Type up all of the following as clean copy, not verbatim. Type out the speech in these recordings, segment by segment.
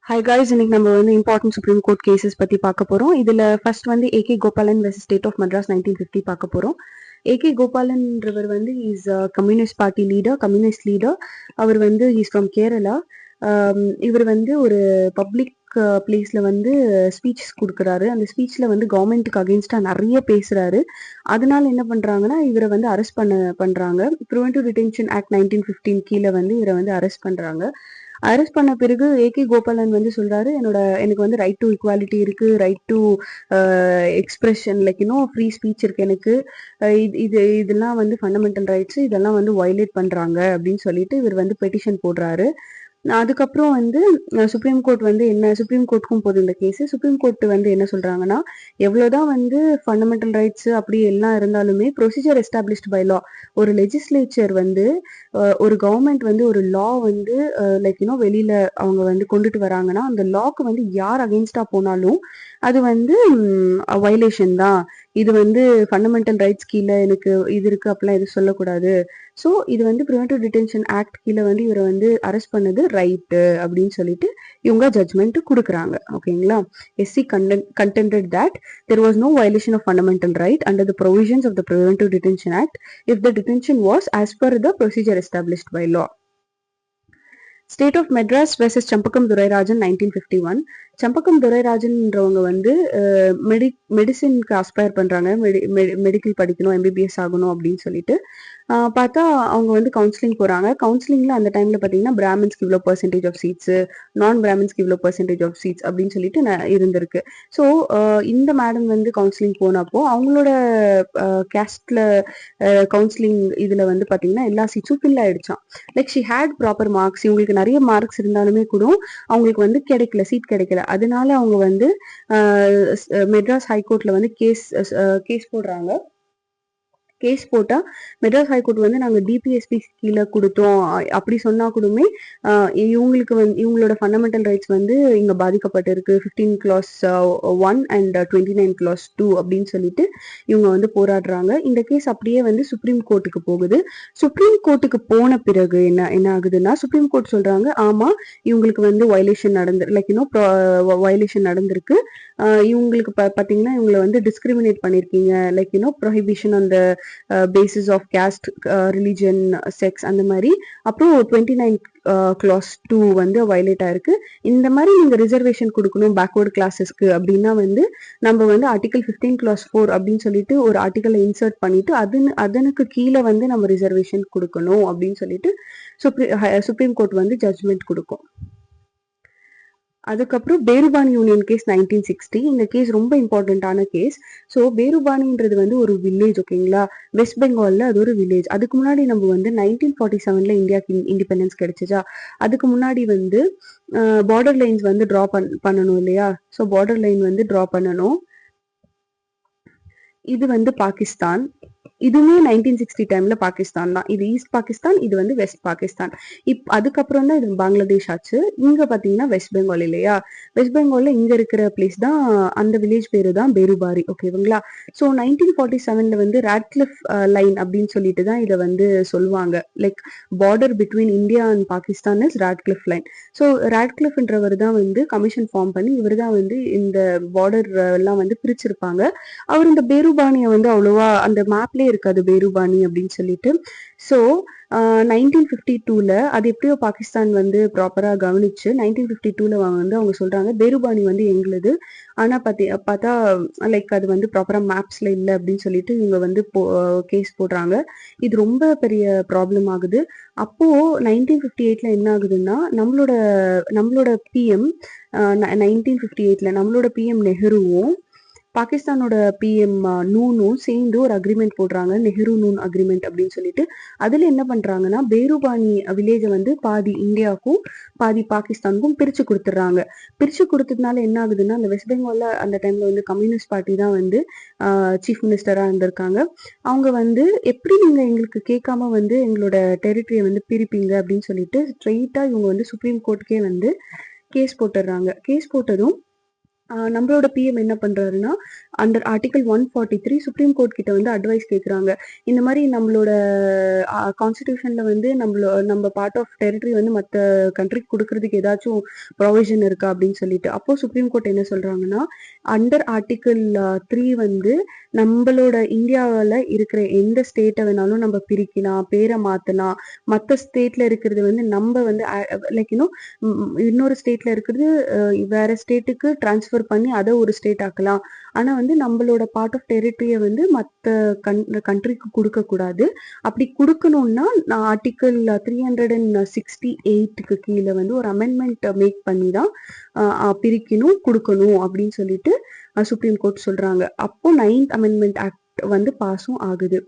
Hi guys, இன்னைக்கு நம்ம வந்து இம்பார்ட்டன்ட் சுப்ரீம் கோர்ட் கேசஸ் பத்தி பார்க்க போறோம். இதுல ஃபர்ஸ்ட் வந்து AK Gopalan versus state of Madras 1950 பார்க்க போறோம். ஏகே கோபாலன்றவர் வந்து is communist party leader, communist leader. அவர் வந்து இஸ் ஃப்ரம் கேரளா. இவர் வந்து ஒரு பப்ளிக் பிளேஸ்ல வந்து ஸ்பீச்சஸ் கொடுக்குறாரு. அந்த ஸ்பீச்ல வந்து கவர்மெண்ட்டுக்கு அகெயின்ஸ்டா நிறைய பேசுறாரு. அதனால என்ன பண்றாங்கன்னா இவரை வந்து அரெஸ்ட் பண்றாங்க. ப்ரிவென்டிவ் டிடென்ஷன் ஆக்ட் 1915 கீழே வந்து இவரை வந்து அரெஸ்ட் பண்றாங்க. அரெஸ்ட் பண்ண பிறகு ஏகே கோபாலன் வந்து சொல்றாரு, எனக்கு வந்து ரைட் டு ஈக்குவாலிட்டி இருக்கு, right to expression like free speech இருக்கு எனக்கு. இதெல்லாம் வந்து ஃபண்டமெண்டல் ரைட்ஸ், இதெல்லாம் வந்து வயலேட் பண்றாங்க அப்படின்னு சொல்லிட்டு இவர் வந்து பெட்டிஷன் போடுறாரு. அதுக்கப்புறம் வந்து சுப்ரீம் கோர்ட்டுக்கும் போகுது இந்த கேஸ். சுப்ரீம் கோர்ட் வந்து என்ன சொல்றாங்கன்னா, எவ்வளவுதான் வந்து ஃபண்டமெண்டல் ரைட்ஸ் அப்படி எல்லாம் இருந்தாலுமே ப்ரொசீஜர் எஸ்டாப்ளிஷ்ட் பை லா, ஒரு லெஜிஸ்லேச்சர் வந்து ஒரு கவர்மெண்ட் வந்து ஒரு லா வந்து வெளியில அவங்க வந்து கொண்டுட்டு வராங்கன்னா அந்த லாக்கு வந்து யார் அகெயின்ஸ்டா போனாலும் அது வந்து வயலேஷன் தான். இது வந்து ஃபண்டமெண்டல் ரைட்ஸ் கீழே எனக்கு இது இருக்கு அப்படிலாம் எதுவும் சொல்லக்கூடாது. ஸோ இது வந்து ப்ரிவென்டிவ் டிடென்ஷன் ஆக்ட் கீழே வந்து இவரை வந்து அரெஸ்ட் பண்ணது ரைட்டு அப்படின்னு சொல்லிட்டு இவங்க ஜட்மெண்ட் கொடுக்குறாங்க. ஓகேங்களா? SC contended that there was no violation of fundamental right under the provisions of the Preventive Detention Act if the detention was as per the procedure established by law. State of Madras versus Champakam Dorairajan 1951. சம்பக்கம் துரைராஜன்ன்றவங்க வந்து மெடிசின்க்கு aspire பண்றாங்க, medical படிக்கணும், MBBS ஆகணும் அப்படின்னு சொல்லிட்டு பார்த்தா அவங்க வந்து கவுன்சிலிங் போறாங்க. கவுன்சிலிங்ல அந்த டைம்ல பாத்தீங்கன்னா பிராமின்ஸ்க்கு இவ்வளோ பர்சன்டேஜ் ஆஃப் சீட்ஸ், நான் பிராமின்ஸ்க்கு இவ்வளோ பர்சன்டேஜ் ஆஃப் சீட்ஸ் அப்படின்னு சொல்லிட்டு இருந்திருக்கு. ஸோ இந்த மேடம் வந்து கவுன்சிலிங் போனப்போ அவங்களோட கேஸ்ட்ல கவுன்சிலிங் இதுல வந்து பாத்தீங்கன்னா எல்லா சீட்ஸும் ஃபில் ஆயிடுச்சான். Like she had proper marks, இவங்களுக்கு நிறைய மார்க்ஸ் இருந்தாலுமே கூட அவங்களுக்கு வந்து சீட் கிடைக்கல. அதனால அவங்க வந்து மெட்ராஸ் ஹைகோர்ட்ல வந்து கேஸ் போடுறாங்க. கேஸ் போட்டா மெட்ராஸ் ஹைகோர்ட் வந்து நாங்க டிபிஎஸ்பி கீழே கொடுத்தோம் அப்படி சொன்னா கூடமே இவங்களுக்கு வந்து இவங்களோட ஃபண்டமெண்டல் ரைட்ஸ் வந்து இங்க பாதிக்கப்பட்டிருக்கு, 15 clause 1 and 29 clause 2 அப்படின்னு சொல்லிட்டு இவங்க வந்து போராடுறாங்க. இந்த கேஸ் அப்படியே வந்து சுப்ரீம் கோர்ட்டுக்கு போகுது. சுப்ரீம் கோர்ட்டுக்கு போன பிறகு என்ன ஆகுதுன்னா, சுப்ரீம் கோர்ட் சொல்றாங்க ஆமா இவங்களுக்கு வந்து வயலேஷன் வயலேஷன் நடந்திருக்கு. இவங்களுக்கு பாத்தீங்கன்னா இவங்களை வந்து டிஸ்கிரிமினேட் பண்ணிருக்கீங்க, ப்ரொஹிபிஷன் அந்த basis of caste, religion, sex அந்த மாதிரி. அப்புறம் 29 clause 2 வந்து வயலேட் ஆயிருக்கு. இந்த மாதிரி நீங்க ரிசர்வேஷன் கொடுக்கணும் பேக்வர்டு கிளாஸஸ்க்கு அப்படின்னா வந்து நம்ம வந்து ஆர்டிகல் 15 clause 4 அப்படின்னு சொல்லிட்டு ஒரு ஆர்டிகலை இன்சர்ட் பண்ணிட்டு அதனுக்கு கீழே வந்து நம்ம ரிசர்வேஷன் கொடுக்கணும் அப்படின்னு சொல்லிட்டு சுப்ரீம் கோர்ட் வந்து ஜட்ஜ்மெண்ட் கொடுக்கும். அதுக்கப்புறம் பேருபானி யூனியன் கேஸ் 1960. இந்த கேஸ் ரொம்ப இம்பார்ட்டன்டான கேஸ். ஸோ பேருபானின்றது வந்து ஒரு வில்லேஜ். ஓகேங்களா? வெஸ்ட் பெங்கால்ல அது ஒரு வில்லேஜ். அதுக்கு முன்னாடி நம்ம வந்து 1947 இந்தியாவுக்கு இண்டிபெண்டன்ஸ் கிடைச்சிச்சா, அதுக்கு முன்னாடி வந்து பார்டர் லைன்ஸ் வந்து ட்ரா பண்ணணும் இல்லையா? ஸோ பார்டர் லைன் வந்து ட்ரா பண்ணணும். இது வந்து பாகிஸ்தான். இதுவுமே 1960 டைம்ல பாகிஸ்தான் தான். இது ஈஸ்ட் பாகிஸ்தான், இது வந்து வெஸ்ட் பாகிஸ்தான். அதுக்கப்புறம் தான் இது பங்களாதேஷ் ஆச்சு. இங்க பாத்தீங்கன்னா வெஸ்ட் பெங்கால் இல்லையா? வெஸ்ட் பெங்கால்ல இங்க இருக்கிற பிளேஸ் தான், அந்த வில்லேஜ் பேரு தான் பேருபாரி. ஓகேங்களா? ஸோ 1947 வந்து ராட்கிளிஃப் லைன் அப்படின்னு சொல்லிட்டு தான் இதை வந்து சொல்லுவாங்க. Like border between India and Pakistan is Radcliffe line. So ராட்கிளிஃப்ன்றவர் தான் வந்து கமிஷன் ஃபார்ம் பண்ணி இவர் தான் வந்து இந்த பார்டர் எல்லாம் வந்து பிரிச்சிருப்பாங்க. அவர் இந்த பேருபானியை வந்து அவ்வளோவா அந்த மேப்லேயே இருக்காது பேருபானி அப்படின்னு சொல்லிட்டு. ஸோ 1952 அது எப்படியோ பாகிஸ்தான் வந்து ப்ராப்பரா கவனிச்சு 1952 வந்து அவங்க சொல்றாங்க பேருபானி வந்து எங்களுது, ஆனா பார்த்தா லைக் அது வந்து ப்ராப்பரா மேப்ஸ்ல இல்லை அப்படின்னு சொல்லிட்டு இவங்க வந்து கேஸ் போடுறாங்க. இது ரொம்ப பெரிய ப்ராப்ளம் ஆகுது. அப்போ 1958 என்ன ஆகுதுன்னா, நம்மளோட பிஎம் 1958 நம்மளோட பிஎம் நெஹ்ருவும் பாகிஸ்தானோட பிஎம் நூனும் சேர்ந்து ஒரு அக்ரிமெண்ட் போடுறாங்க, நெஹ்ரு நூன் அக்ரிமெண்ட் அப்படின்னு சொல்லிட்டு. அதுல என்ன பண்றாங்கன்னா பேருபானி வில்லேஜை வந்து பாதி இந்தியாவுக்கும் பாதி பாகிஸ்தானுக்கும் பிரிச்சு கொடுத்துட்றாங்க. பிரிச்சு கொடுத்ததுனால என்ன ஆகுதுன்னா, அந்த வெஸ்ட் பெங்கால்ல அந்த டைம்ல வந்து கம்யூனிஸ்ட் பார்ட்டி தான் வந்து சீஃப் மினிஸ்டரா இருந்திருக்காங்க. அவங்க வந்து எப்படி நீங்க எங்களுக்கு கேட்காம வந்து எங்களோட டெரிட்டரியை வந்து பிரிப்பீங்க அப்படின்னு சொல்லிட்டு ஸ்ட்ரெயிட்டா இவங்க வந்து சுப்ரீம் கோர்ட்டுக்கே வந்து கேஸ் போட்டுடுறாங்க. கேஸ் போட்டதும் நம்மளோட பிஎம் என்ன பண்றாருன்னா, அண்டர் ஆர்டிகல் 143 சுப்ரீம் கோர்ட் கிட்ட வந்து அட்வைஸ் கேட்குறாங்க. இந்த மாதிரி நம்மளோட கான்ஸ்டிடியூஷன்ல வந்து நம்ம பார்ட் ஆஃப் டெரிட்டரி வந்து மற்ற கண்ட்ரிக்கு கொடுக்கறதுக்கு ஏதாச்சும் ப்ரொவிஷன் இருக்கா அப்படின்னு சொல்லிட்டு. அப்போ சுப்ரீம் கோர்ட் என்ன சொல்றாங்கன்னா, அண்டர் ஆர்டிகல் 3 வந்து நம்மளோட இந்தியாவில் இருக்கிற எந்த ஸ்டேட்டை வேணாலும் நம்ம பிரிக்கலாம், பேரை மாத்தலாம். மற்ற ஸ்டேட்ல இருக்கிறது வந்து நம்ம வந்து லைக் இன்னொரு ஸ்டேட்ல இருக்கிறது வேற ஸ்டேட்டுக்கு டிரான்ஸ்ஃபர் பண்ணி அதை ஒரு ஸ்டேட் ஆக்கலாம். ஆனா வந்து நம்மளோட பார்ட் ஆஃப் டெரிட்டரியை வந்து மற்ற கண்ட்ரிக்கு கொடுக்க கூடாது. அப்படி கொடுக்கணும்னா நான் ஆர்டிக்கல் 368க்கு கீழே வந்து ஒரு அமெண்ட்மெண்ட் மேக் பண்ணி தான் பிரிக்கணும் கொடுக்கணும் அப்படின்னு சொல்லிட்டு சுப்ரீம் கோர்ட் சொல்றாங்க. அப்போ 9th அமெண்ட்மெண்ட் ஆக்ட் வந்து பாஸும் ஆகுது.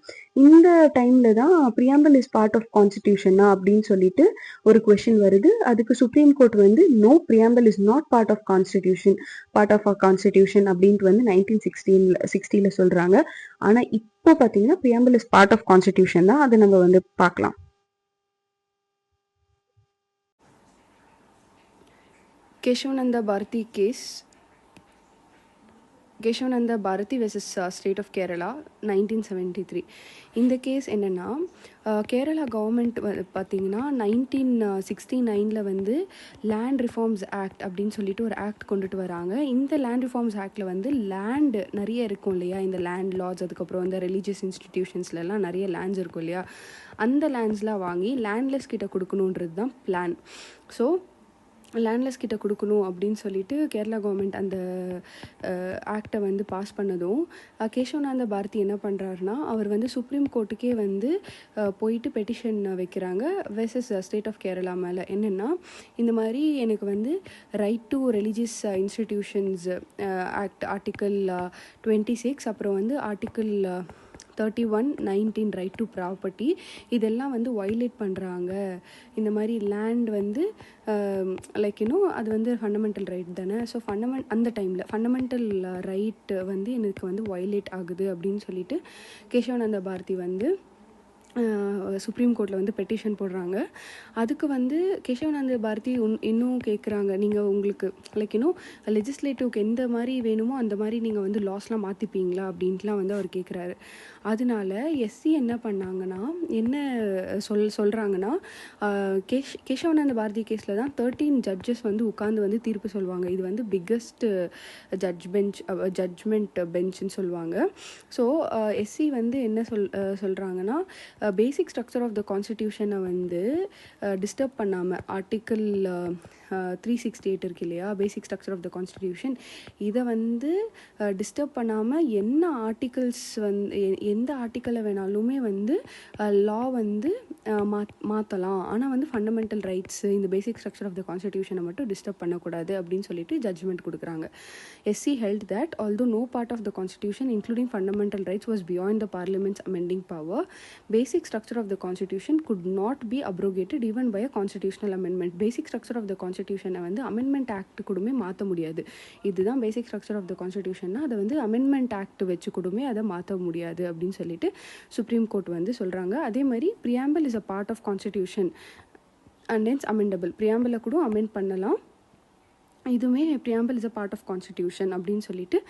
இந்த டைம்ல தான் பிரியாம்பிள் இஸ் பார்ட் ஆஃப் கான்ஸ்டிடியூஷனா அப்படின்னு சொல்லிட்டு ஒரு கொஸ்டின் வருது. அதுக்கு சுப்ரீம் கோர்ட் வந்து no, preamble is not part of constitution, part of constitution அப்படின்ட்டு வந்து 1960ல சொல்றாங்க. ஆனா இப்போ பாத்தீங்கன்னா preamble is part of constitution தான். அதை நம்ம வந்து பார்க்கலாம். Kesavananda Bharati versus state of Kerala 1973. இந்த கேஸ் என்னென்னா, கேரளா கவர்மெண்ட் பார்த்திங்கன்னா 1969 வந்து லேண்ட் ரிஃபார்ம்ஸ் ஆக்ட் அப்படின்னு சொல்லிட்டு ஒரு ஆக்ட் கொண்டுட்டு வராங்க. இந்த லேண்ட் ரிஃபார்ம்ஸ் ஆக்டில் வந்து லேண்டு நிறைய இருக்கும் இல்லையா, இந்த லேண்ட் லாஸ், அதுக்கப்புறம் இந்த ரிலீஜியஸ் இன்ஸ்டிடியூஷன்ஸ்லாம் நிறைய லேண்ட்ஸ் இருக்கும் இல்லையா, அந்த லேண்ட்ஸ்லாம் வாங்கி லேண்ட்லெஸ் கிட்ட கொடுக்கணுன்றது தான் பிளான். ஸோ லேண்ட்லெஸ் கிட்ட கொடுக்கணும் அப்படின்னு சொல்லிட்டு கேரளா கவர்மெண்ட் அந்த ஆக்டை வந்து பாஸ் பண்ணதும் கேசவநந்தா பாரதி என்ன பண்ணுறாருனா, அவர் வந்து சுப்ரீம் கோர்ட்டுக்கே வந்து போயிட்டு பெட்டிஷன் வைக்கிறாங்க வெர்சஸ் ஸ்டேட் ஆஃப் கேரளா மேலே. என்னென்னா, இந்த மாதிரி எனக்கு வந்து right to religious institutions act article 26, அப்புறம் வந்து ஆர்டிக்கல் 31(19) ரைட் டு ப்ராப்பர்ட்டி, இதெல்லாம் வந்து வயலேட் பண்ணுறாங்க. இந்த மாதிரி லேண்ட் வந்து லைக் அது வந்து ஃபண்டமெண்டல் ரைட் தானே. ஸோ அந்த டைமில் ஃபண்டமெண்டல் ரைட் வந்து எனக்கு வந்து வயலேட் ஆகுது அப்படின்னு சொல்லிட்டு கேசவநந்தா பாரதி வந்து சுப்ரீம் கோர்ட்டில் வந்து பெட்டிஷன் போடுறாங்க. அதுக்கு வந்து கேசவநந்தா பாரதி இன்னும் கேட்குறாங்க, நீங்கள் உங்களுக்கு லைக் லெஜிஸ்லேட்டிவ்க்கு எந்த மாதிரி வேணுமோ அந்த மாதிரி நீங்கள் வந்து லாஸ்லாம் மாற்றிப்பீங்களா அப்படின்ட்டுலாம் வந்து அவர் கேட்குறாரு. அதனால எஸ்சி என்ன பண்ணாங்கன்னா, என்ன சொல்கிறாங்கன்னா, கேசவநந்தா பாரதி கேஸில் தான் 13 ஜட்ஜஸ் வந்து உட்காந்து வந்து தீர்ப்பு சொல்லுவாங்க. இது வந்து பிக்கஸ்ட் ஜட்ஜ்மெண்ட் பெஞ்சுன்னு சொல்லுவாங்க. ஸோ எஸ்சி வந்து என்ன சொல்கிறாங்கன்னா, பேசிக் ஸ்ட்ரக்சர் ஆஃப் த கான்ஸ்டிடியூஷனை வந்து டிஸ்டர்ப் பண்ணாமல், ஆர்டிக்கல் 368 இருக்கு இல்லையா, basic structure of the constitution, இதை வந்து டிஸ்டர்ப் பண்ணாமல் என்ன ஆர்டிகல்ஸ் வந்து எந்த ஆர்டிக்கலை வேணாலுமே வந்து லா வந்து மாற்றலாம். ஆனால் வந்து ஃபண்டமெண்டல் ரைட்ஸு, இந்த பேசிக் ஸ்ட்ரக்சர் ஆஃப் த கான்ஸ்டிடியூஷனை மட்டும் டிஸ்டர்ப் பண்ணக்கூடாது அப்படின்னு சொல்லிட்டு ஜட்ஜ்மெண்ட் கொடுக்குறாங்க. SC held that although no part of the constitution including fundamental rights was beyond the parliament's amending power, basic structure of the constitution could not be abrogated even by a constitutional amendment. Basic structure of the constitution வந்து amendment act கூடமே மாற்ற முடியாது. இதுதான் basic structure of the constitution, அதை வந்து amendment act வச்சு கூடமே அதை மாற்ற முடியாது அப்படின்னு சொல்லிட்டு சுப்ரீம் கோர்ட் வந்து சொல்கிறாங்க. அதே மாதிரி preamble is a part of constitution and hence amendable. preamble கூட amend பண்ணலாம், இதுவுமே preamble is a part of constitution அப்படின்னு சொல்லிட்டு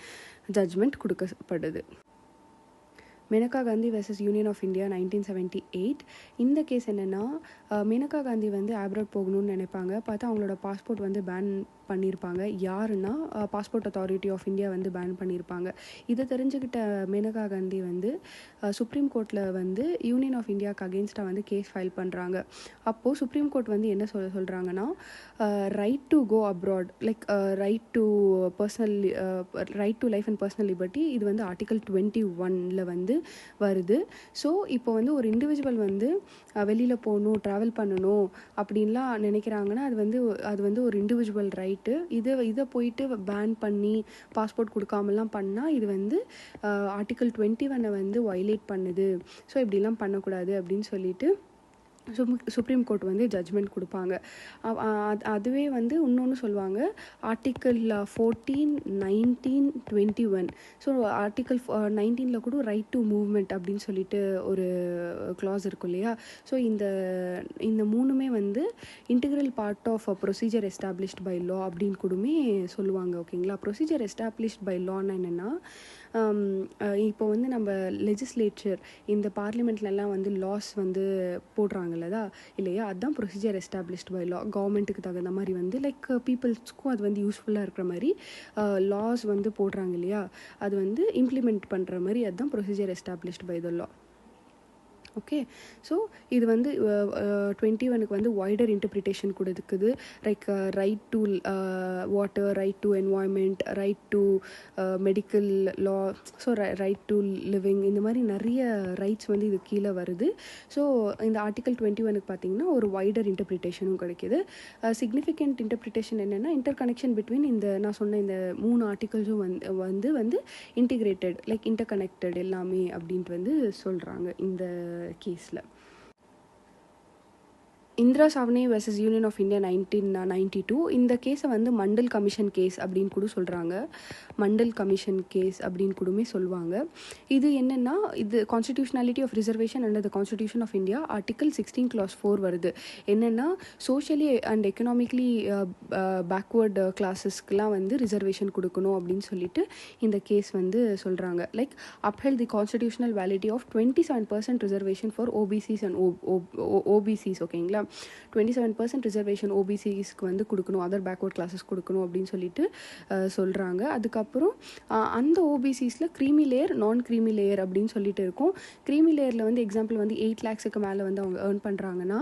ஜட்ஜ்மெண்ட் கொடுக்கப்படுது. Maneka Gandhi versus union of India 1978. இந்த கேஸ் என்னென்னா, மேனகா காந்தி வந்து ஆப்ராட் போகணும்னு நினைப்பாங்க. பார்த்தா அவங்களோட பாஸ்போர்ட் வந்து பேன் பண்ணியிருப்பாங்க. யாருன்னா பாஸ்போர்ட் அத்தாரிட்டி ஆஃப் இந்தியா வந்து பேன் பண்ணியிருப்பாங்க. இதை தெரிஞ்சுக்கிட்ட மேனகா காந்தி வந்து சுப்ரீம் கோர்ட்டில் வந்து யூனியன் ஆஃப் இந்தியாவுக்கு அகெயின்ஸ்டாக வந்து கேஸ் ஃபைல் பண்ணுறாங்க. அப்போது சுப்ரீம் கோர்ட் வந்து என்ன சொல்கிறாங்கன்னா, right to go abroad, like right to life and personal liberty, இது வந்து ஆர்டிகல் 21 வந்து வருது. ஸோ இப்போ வந்து ஒரு இண்டிவிஜுவல் வந்து வெளியில் போகணும், ட்ராவல் பண்ணணும் அப்படின்லாம் நினைக்கிறாங்கன்னா அது வந்து ஒரு இண்டிவிஜுவல் ரைட்டு. இதை போயிட்டு பேன் பண்ணி பாஸ்போர்ட் கொடுக்காமலாம் பண்ணால் இது வந்து ஆர்டிகல் 21 வந்து வயலேட் பண்ணுது. ஸோ இப்படிலாம் பண்ணக்கூடாது அப்படின்னு சொல்லிட்டு சுப்ரீம் கோர்ட் வந்து ஜட்ஜ்மெண்ட் கொடுப்பாங்க. அதுவே வந்து இன்னொன்று சொல்லுவாங்க, ஆர்டிக்கல் 14, 19, 21. ஸோ ஆர்டிக்கல் 19ல் கூட ரைட் டு மூவ்மெண்ட் அப்படின்னு சொல்லிட்டு ஒரு க்ளாஸ் இருக்கும் இல்லையா. ஸோ இந்த மூணுமே வந்து integral part of procedure established by law அப்படின்னு கூடமே சொல்லுவாங்க. ஓகேங்களா. ப்ரொசீஜர் எஸ்டாப்ளிஷ்ட் பை லான்னா என்னென்னா, இப்போ வந்து நம்ம லெஜிஸ்லேச்சர் இந்த பார்லிமெண்ட்லலாம் வந்து லாஸ் வந்து போடுறாங்கல்லதா இல்லையா, அதுதான் ப்ரொசீஜர் எஸ்டாப்ளிஷ்ட் பை லா. கவர்மெண்ட்டுக்கு தகுந்த மாதிரி வந்து லைக் பீப்புள்ஸ்க்கும் அது வந்து யூஸ்ஃபுல்லாக இருக்கிற மாதிரி லாஸ் வந்து போடுறாங்க இல்லையா, அது வந்து இம்ப்ளிமெண்ட் பண்ணுற மாதிரி அதுதான் procedure established by the law. Okay. So இது வந்து 21க்கு வந்து வைடர் இன்டர்பிரிட்டேஷன் கொடுக்குது. Like right to water, right to environment, right to medical law, so right to living, இந்த மாதிரி நிறைய ரைட்ஸ் வந்து இது கீழே வருது. ஸோ இந்த ஆர்டிக்கல் 21க்கு பார்த்தீங்கன்னா ஒரு வைடர் இன்டர்பிரிட்டேஷனும் கிடைக்கிது. சிக்னிஃபிகண்ட் இன்டர்பிரிட்டேஷன் என்னென்னா, இன்டர் கனெக்ஷன் பிட்வீன் இந்த நான் சொன்ன இந்த 3 ஆர்டிக்கல்ஸும் வந்து இன்டிகிரேட்டட், லைக் இன்டர் கனெக்டட் எல்லாமே அப்படின்ட்டு வந்து சொல்கிறாங்க இந்த கேஸில். Indira Sawhney versus union of India 1992. இந்த கேஸை வந்து மண்டல் கமிஷன் கேஸ் அப்படின்னு கூட சொல்கிறாங்க. மண்டல் கமிஷன் கேஸ் அப்படின்னு கூடமே சொல்லுவாங்க. இது என்னென்னா, இது constitutionality of reservation under the constitution of India article 16 clause 4 வருது. என்னென்னா, சோஷியலி அண்ட் எக்கனாமிக்லி பேக்வர்டு கிளாஸஸ்க்கெலாம் வந்து ரிசர்வேஷன் கொடுக்கணும் அப்படின்னு சொல்லிட்டு இந்த கேஸ் வந்து சொல்கிறாங்க. Like upheld the constitutional validity of 27% reservation for OBCs and OBCs. ஓகேங்களா. 27% ரிசர்வேஷன் ஓபிசிஸ்க்கு வந்து கொடுக்கணும், அதர் பேக்வர்ட் கிளாஸஸ் கொடுக்கணும் அப்படின்னு சொல்லிட்டு சொல்கிறாங்க. அதுக்கப்புறம் அந்த ஓபிசிஸில் க்ரீமி லேயர், நான் க்ரீமி லேயர் அப்படின்னு சொல்லிட்டு இருக்கும். க்ரீமி லேயரில் வந்து எக்ஸாம்பிள் வந்து 8 lakhsக்கு மேலே வந்து அவங்க ஏர்ன் பண்ணுறாங்கன்னா,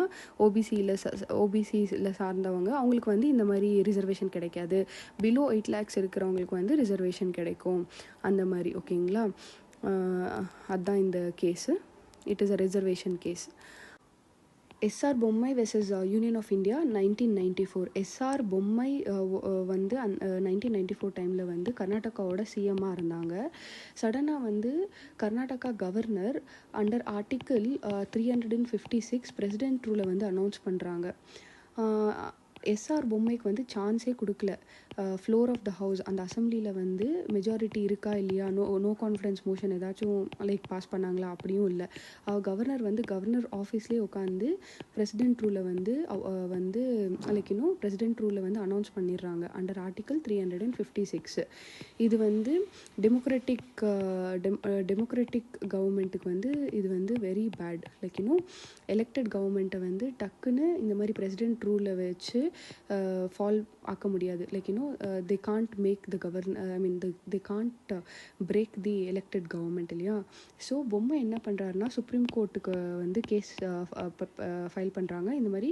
ஓபிசியில் சார்ந்தவங்க அவங்களுக்கு வந்து இந்த மாதிரி ரிசர்வேஷன் கிடைக்காது. பிலோ 8 lakhs இருக்கிறவங்களுக்கு வந்து ரிசர்வேஷன் கிடைக்கும் அந்த மாதிரி. ஓகேங்களா. அதுதான் இந்த case. It is a reservation case. SR Bommai versus union of India 1994. SR Bommai வந்து 1994 டைமில் வந்து கர்நாடகாவோட சிஎம்மாக இருந்தாங்க. சடனாக வந்து Karnataka governor under article 356 president ரூலை வந்து அனௌன்ஸ் பண்ணுறாங்க. எஸ்ஆர் பொம்மைக்கு வந்து சான்ஸே கொடுக்கல. ஃப்ளோர் ஆஃப் த ஹவுஸ், அந்த அசம்பிளியில் வந்து மெஜாரிட்டி இருக்கா இல்லையா, நோ கான்ஃபிடன்ஸ் மோஷன் ஏதாச்சும் லைக் பாஸ் பண்ணாங்களா, அப்படியும் இல்லை. கவர்னர் வந்து கவர்னர் ஆஃபீஸ்லேயே உட்காந்து பிரசிடென்ட் ரூலை வந்து லைக் இன்னும் பிரசிடென்ட் ரூலை வந்து அனௌன்ஸ் பண்ணிடுறாங்க அண்டர் ஆர்டிக்கல் 356. இது வந்து டெமோக்ராட்டிக் கவர்மெண்ட்டுக்கு வந்து இது வந்து வெரி பேட். லைக் இன்னும் எலெக்டட் கவர்மெண்ட்டை வந்து டக்குன்னு இந்த மாதிரி பிரசிடென்ட் ரூலை வச்சு ஃபால் ஆக்க முடியாது. Like they can't make the they can't break the elected government இல்லையா. ஸோ பொம்மை என்ன பண்ணுறாருன்னா, சுப்ரீம் கோர்ட்டுக்கு வந்து கேஸ் ஃபைல் பண்ணுறாங்க. இந்த மாதிரி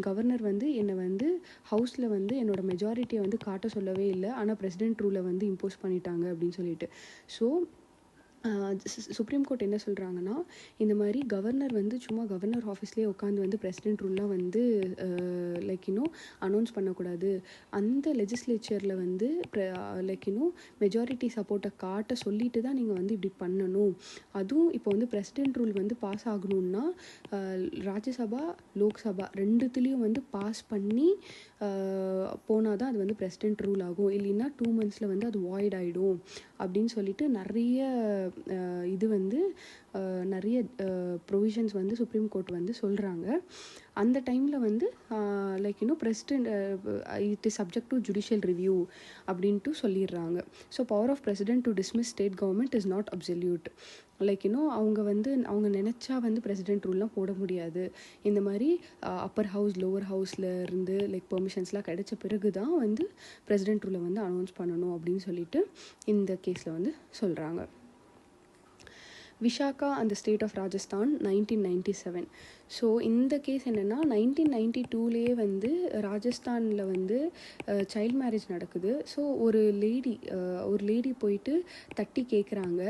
கவர்னர் வந்து என்னை வந்து ஹவுஸில் வந்து என்னோட மெஜாரிட்டியை வந்து காட்ட சொல்லவே இல்லை, ஆனால் பிரசிடென்ட் ரூலை வந்து இம்போஸ் பண்ணிட்டாங்க அப்படின்னு சொல்லிட்டு. ஸோ சுப்ரீம் கோர்ட் என்ன சொல்கிறாங்கன்னா, இந்த மாதிரி கவர்னர் வந்து சும்மா கவர்னர் ஆஃபீஸ்லேயே உட்காந்து வந்து பிரசிடென்ட் ரூல்லாம் வந்து லைக் அனௌன்ஸ் பண்ணக்கூடாது. அந்த லெஜிஸ்லேச்சரில் வந்து லைக் மெஜாரிட்டி சப்போர்ட்டை காட்ட சொல்லிட்டு தான் நீங்கள் வந்து இப்படி பண்ணணும். அதுவும் இப்போ வந்து பிரசிடென்ட் ரூல் வந்து பாஸ் ஆகணுன்னா ராஜ்யசபா லோக்சபா ரெண்டுத்துலேயும் வந்து பாஸ் பண்ணி போனால் தான் அது வந்து பிரசிடென்ட் ரூல் ஆகும். இல்லைன்னா 2 months வந்து அது வாய்ட் ஆகிடும் அப்படின்னு சொல்லிட்டு நிறைய இது வந்து நிறைய ப்ரொவிஷன்ஸ் வந்து சுப்ரீம் கோர்ட் வந்து சொல்கிறாங்க. அந்த டைமில் வந்து like president it is subject to judicial review அப்படின்ட்டு சொல்லிடுறாங்க. So power of president to dismiss state government is not absolute. Like அவங்க நினச்சா வந்து பிரசிடென்ட் ரூல்லாம் போட முடியாது. இந்த மாதிரி அப்பர் ஹவுஸ் லோவர் ஹவுஸில் இருந்து லைக் பெர்மிஷன்ஸ்லாம் கிடைச்ச பிறகு தான் வந்து பிரசிடென்ட் ரூலை வந்து அனௌன்ஸ் பண்ணணும் அப்படின்னு சொல்லிட்டு இந்த கேஸில் வந்து சொல்கிறாங்க. Vishaka and the state of Rajasthan 1997. So இந்த கேஸ் என்னென்னா, 1992லேயே வந்து ராஜஸ்தானில் வந்து சைல்ட் மேரேஜ் நடக்குது. ஸோ ஒரு லேடி போயிட்டு தட்டி கேட்குறாங்க.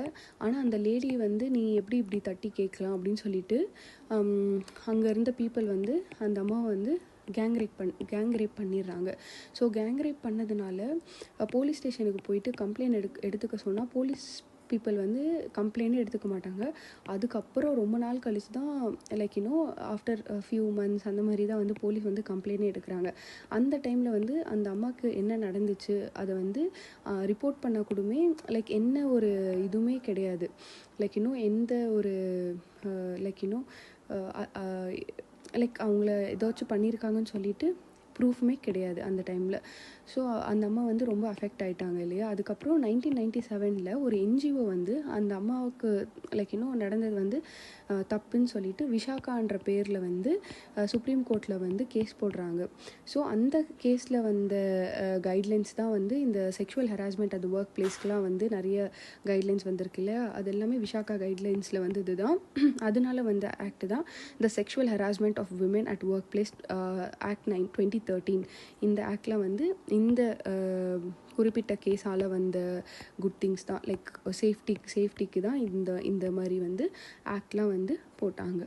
ஆனால் அந்த லேடி வந்து நீ எப்படி இப்படி தட்டி கேட்கலாம் அப்படின்னு சொல்லிட்டு அங்கே இருந்த பீப்புள் வந்து அந்த அம்மாவை வந்து கேங் ரேப் பண்ணிடுறாங்க. ஸோ கேங் ரேப் பண்ணதுனால போலீஸ் ஸ்டேஷனுக்கு போயிட்டு கம்ப்ளைண்ட் எடுத்துக்க சொன்னால் பீப்புள் வந்து கம்ப்ளைண்ட்டே எடுத்துக்க மாட்டாங்க. அதுக்கப்புறம் ரொம்ப நாள் கழிச்சு தான் லைக் ஆஃப்டர் ஃபியூ மந்த்ஸ் அந்த மாதிரி தான் வந்து போலீஸ் வந்து கம்ப்ளைண்ட்டே எடுக்கிறாங்க. அந்த டைமில் வந்து அந்த அம்மாவுக்கு என்ன நடந்துச்சு அதை வந்து ரிப்போர்ட் பண்ண கூடமே லைக் என்ன ஒரு இதுவுமே கிடையாது. லைக் எந்த ஒரு லைக் லைக் அவங்கள ஏதாச்சும் பண்ணியிருக்காங்கன்னு சொல்லிட்டு ப்ரூஃப்மே கிடையாது அந்த டைமில். ஸோ அந்த அம்மா வந்து ரொம்ப அஃபெக்ட் ஆகிட்டாங்க இல்லையா. அதுக்கப்புறம் 1997 ஒரு என்ஜிஓ வந்து அந்த அம்மாவுக்கு லைக் நடந்தது வந்து தப்புன்னு சொல்லிட்டு விஷாகான்ற பேரில் வந்து சுப்ரீம் கோர்ட்டில் வந்து கேஸ் போடுறாங்க. ஸோ அந்த கேஸில் வந்த கைட்லைன்ஸ் தான் வந்து இந்த செக்ஷுவல் ஹராஸ்மெண்ட் அது ஒர்க் பிளேஸ்க்கெலாம் வந்து நிறைய கைட்லைன்ஸ் வந்திருக்கு இல்லையா. அது எல்லாமே விஷாகா கைட்லைன்ஸில் வந்து இதுதான். அதனால வந்த ஆக்ட் தான் இந்த sexual harassment of women at workplace act 2013. இந்த ஆக்டில் வந்து இந்த குறிப்பிட்ட கேஸால் வந்த குட் திங்ஸ் தான் லைக் சேஃப்டிக்கு தான் இந்த மாதிரி வந்து ஆக்ட்லாம் வந்து போட்டாங்க.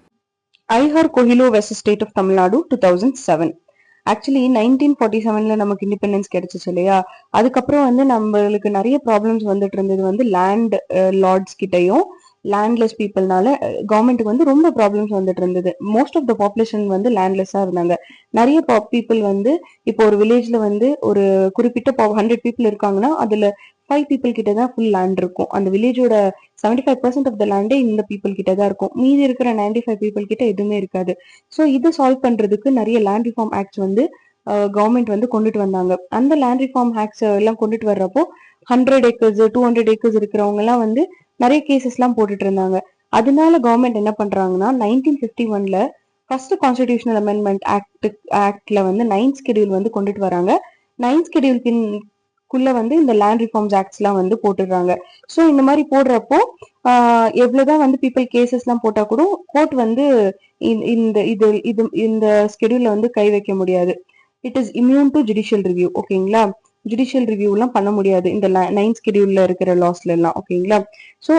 IR Coelho versus state of Tamil Nadu 2007. Actually 1947 நமக்கு இண்டிபெண்டன்ஸ் கிடைச்சிச்சு இல்லையா. அதுக்கப்புறம் வந்து நம்மளுக்கு நிறைய ப்ராப்ளம்ஸ் வந்துட்டு இருந்தது வந்து லேண்ட் லார்ட்ஸ் கிட்டையும் லேண்ட்லெஸ் பீப்புள்னால கவர்மெண்ட்டுக்கு வந்து ரொம்ப ப்ராப்ளம்ஸ் வந்துட்டு இருந்தது. மோஸ்ட் ஆஃப் த பாப்புலேஷன் வந்து லேண்ட்லெஸ்ஸா இருந்தாங்க. நிறைய பீப்புள் வந்து இப்போ ஒரு வில்லேஜ்ல வந்து ஒரு குறிப்பிட்ட 100 பீப்புள் இருக்காங்கன்னா அதுல 5 பீப்புள் கிட்ட தான் ஃபுல் லேண்ட் இருக்கும். அந்த வில்லேஜோட 75% ஆஃப் த லேண்டே இந்த பீப்புள் கிட்ட தான் இருக்கும். மீதி இருக்கிற 95 பீப்புள் கிட்ட எதுவுமே இருக்காது. ஸோ இதை சால்வ் பண்றதுக்கு நிறைய லேண்ட் ரிஃபார்ம் ஆக்ட்ஸ் வந்து கவர்மெண்ட் வந்து கொண்டுட்டு வந்தாங்க. அந்த லேண்ட் ரிஃபார்ம் ஆக்ட்ஸ் எல்லாம் கொண்டுட்டு வர்றப்போ 100 ஏக்கர்ஸ் 200 ஏக்கர்ஸ் இருக்கிறவங்க எல்லாம் வந்து நிறைய கேசஸ் எல்லாம் போட்டுட்டு இருந்தாங்க. அதனால கவர்மெண்ட் என்ன பண்றாங்கன்னா 1951 ஃபர்ஸ்ட் கான்ஸ்டிடியூஷனல் அமெண்ட்மெண்ட் ஆக்ட்ல வந்து 9th ஷெட்யூல் வந்து கொண்டுட்டு வராங்க. 9th ஷெட்யூலுக்குள்ள வந்து இந்த லேண்ட் ரிஃபார்ம்ஸ் ஆக்ட்ஸ் எல்லாம் வந்து போட்டுடுறாங்க. ஸோ இந்த மாதிரி போடுறப்போ எவ்வளவுதான் வந்து பீப்புள் கேசஸ் எல்லாம் போட்டா கூட கோர்ட் வந்து இந்த இது இது இந்த ஸ்கெடியூல்ல வந்து கை வைக்க முடியாது. It is immune to judicial review. ஓகேங்களா. ஜுடிஷியல் ரிவ்யூ எல்லாம் பண்ண முடியாது இந்த 9th ஷெட்யூல்ல இருக்கிற லாஸ்ல எல்லாம். ஓகேங்களா. ஸோ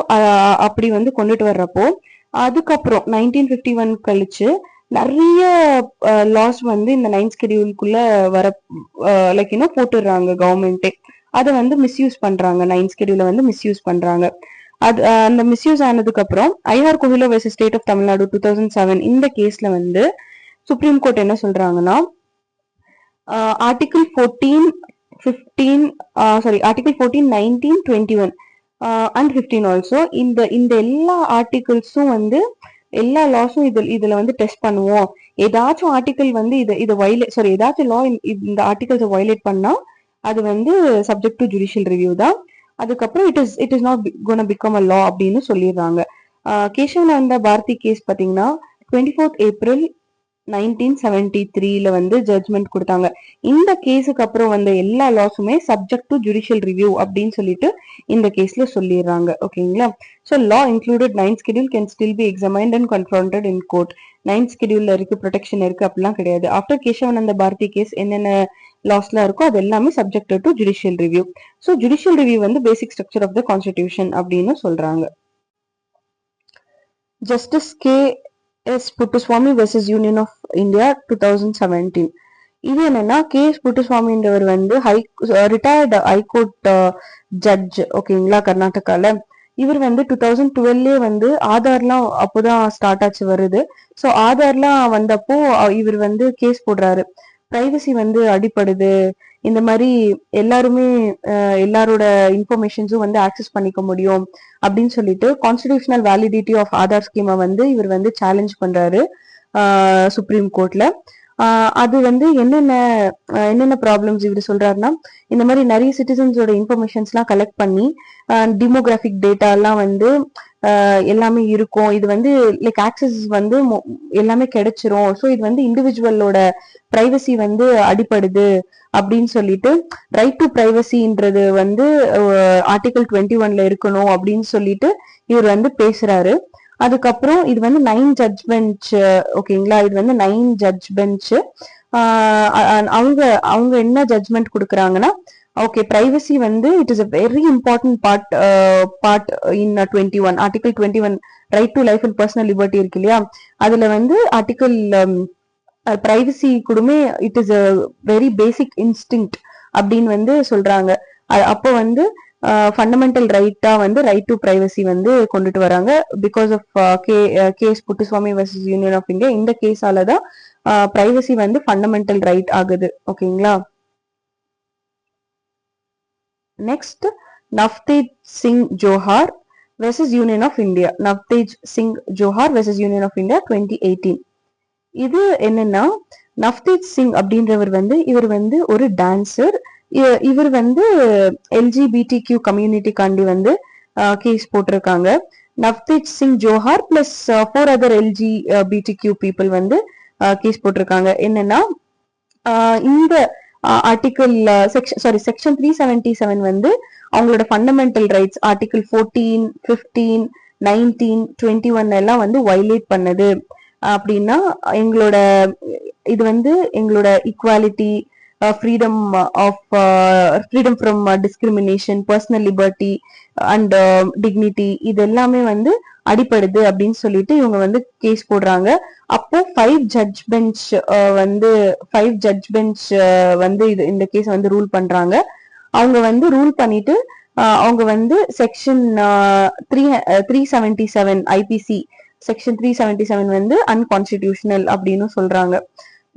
அப்படி வந்து கொண்டுட்டு வர்றப்போ அதுக்கப்புறம் 1951 கழிச்சு நிறைய லாஸ் வந்து இந்த 9th ஷெட்யூலுக்குள்ள வர லைக் போட்டுடுறாங்க கவர்மெண்டே. அதை வந்து மிஸ்யூஸ் பண்றாங்க. 9th ஷெட்யூல வந்து மிஸ்யூஸ் பண்றாங்க. அது அந்த மிஸ்யூஸ் ஆனதுக்கு அப்புறம் IR Coelho versus state of Tamil Nadu 2007 இந்த கேஸ்ல வந்து சுப்ரீம் கோர்ட் என்ன சொல்றாங்கன்னா ஆர்டிகிள் 14, 19, 21 அண்ட் 15 ஆல்சோ இந்த எல்லா ஆர்டிகிள்ஸும் வந்து எல்லா லாஸும் இதுல வந்து டெஸ்ட் பண்ணுவோம். ஏதாச்சும் ஆர்டிகிள் வந்து ஏதாச்சும் லா இந்த ஆர்டிகிள்ஸை வயலேட் பண்ணா அது வந்து சப்ஜெக்ட் டு ஜுடிஷியல் ரிவ்யூ தான். அதுக்கப்புறம் it is not gonna become a law அப்படின்னு சொல்லிடுறாங்க. கேசவநந்தா பாரதி கேஸ் பாத்தீங்கன்னா 24th April 1973 வந்து ஜட்ஜ்மெண்ட் கொடுத்தாங்க. இந்த கேஸுக்கு அப்புறம் வந்த எல்லா லாஸுமே சப்ஜெக்ட் டு ஜுடிஷியல் ரிவ்யூ அப்படின்னு சொல்லிட்டு இந்த கேஸ்ல சொல்லிடுறாங்க. ஓகேங்களா. So law included 9th schedule can still be examined and confronted in court. 9th ஷெட்யூல்ல இருக்கு ப்ரொடெக்ஷன் இருக்கு அப்படிலாம் கிடையாது. ஆஃப்டர் கேசவநந்த பாரதி கேஸ் என்னென்ன லாஸ்லாம் இருக்கோ அது எல்லாமே subject to judicial review. So judicial review வந்து basic structure of the constitution அப்படின்னு சொல்றாங்க. Justice K.S. Puttaswamy versus union of India 2017. இது என்னன்னா K.S. புட்டுசுவாமின்றவர் வந்து ரிட்டையர்டு ஹைகோர்ட் ஜட்ஜ். ஓகேங்களா. கர்நாடகால இவர் வந்து 2012 வந்து ஆதார்லாம் அப்போதான் ஸ்டார்ட் ஆச்சு வருது. ஸோ ஆதார்லாம் வந்தப்போ இவர் வந்து கேஸ் போடுறாரு. பிரைவசி வந்து அடிப்படுது. இந்த மாதிரி எல்லாருமே எல்லாரோட இன்ஃபர்மேஷன்ஸும் வந்து ஆக்சஸ் பண்ணிக்க முடியும் அப்படின்னு சொல்லிட்டு கான்ஸ்டிடியூஷனல் வேலிடிட்டி ஆஃப் ஆதார் ஸ்கீமை வந்து இவர் வந்து சேலஞ்ச் பண்றாரு சுப்ரீம் கோர்ட்ல. அது வந்து என்னென்ன ப்ராப்ளம்ஸ் இவர் சொல்றாருன்னா இந்த மாதிரி நிறைய சிட்டிசன்ஸோட இன்ஃபர்மேஷன்ஸ் எல்லாம் கலெக்ட் பண்ணி டிமோகிராபிக் டேட்டா எல்லாம் வந்து எல்லாமே இருக்கும். இது வந்து லைக் ஆக்சஸ் வந்து எல்லாமே கிடைச்சிரும். ஸோ இது வந்து இண்டிவிஜுவலோட பிரைவசி வந்து அடிப்படுது அப்படின்னு சொல்லிட்டு ரைட் டு பிரைவசின்றது வந்து ஆர்டிகல் 21 இருக்கணும் அப்படின்னு சொல்லிட்டு இவர் வந்து பேசுறாரு. அதுக்கப்புறம் இது வந்து 9 ஜட்ஜ் பெஞ்ச். ஓகேங்களா. இது வந்து 9 ஜட்ஜ் பெஞ்ச். அவங்க என்ன ஜட்ஜ்மெண்ட் கொடுக்குறாங்கன்னா ஓகே பிரைவசி வந்து it is a very important part in 21 article 21 right to life and personal liberty இருக்கு இல்லையா. அதுல வந்து ஆர்டிகல் பிரைவசி கூடமே it is a very basic instinct அப்படின்னு வந்து சொல்றாங்க. அப்போ வந்து ஃபண்டமெண்டல் ரைட்டா வந்து ரைட் டு பிரைவசி வந்து கொண்டுட்டு வராங்க. Because of case Puttaswamy versus union of India, இந்த கேஸால தான் பிரைவசி வந்து ஃபண்டமெண்டல் ரைட் ஆகுது. ஓகேங்களா. Next Navtej Singh Johar versus union of India. Navtej Singh Johar versus union of India 2018. இது என்னன்னா, நவ்தேஜ் சிங் அப்படின்றவர் வந்து இவர் வந்து ஒரு டான்சர். இவர் வந்து எல்ஜிபிடி கம்யூனிட்டிக்காண்டி வந்து கேஸ் போட்டிருக்காங்க. Navtej Singh Jauhar plus 4 other LGBT people வந்து கேஸ் போட்டிருக்காங்க. என்னன்னா, இந்த ஆர்டிகிள் செக்ஷன் 377 வந்து அவங்களோட ஃபண்டமெண்டல் ரைட்ஸ் ஆர்டிகிள் 14, 15, 19, 21 எல்லாம் வந்து வயலேட் பண்ணுது. அப்படின்னா எங்களோட இது வந்து எங்களோட equality, freedom from discrimination, personal liberty and dignity, இது எல்லாமே வந்து அடிப்படுது அப்படின்னு சொல்லிட்டு இவங்க வந்து கேஸ் போடுறாங்க. அப்போ 5 ஜட்ஜ் பெஞ்ச் வந்து இந்த கேஸ் வந்து ரூல் பண்றாங்க. அவங்க வந்து ரூல் பண்ணிட்டு அவங்க வந்து செக்ஷன் 377 ஐபிசி செக்ஷன் 377 வந்து அன்கான்ஸ்டிடியூஷனல் அப்படின்னு சொல்றாங்க.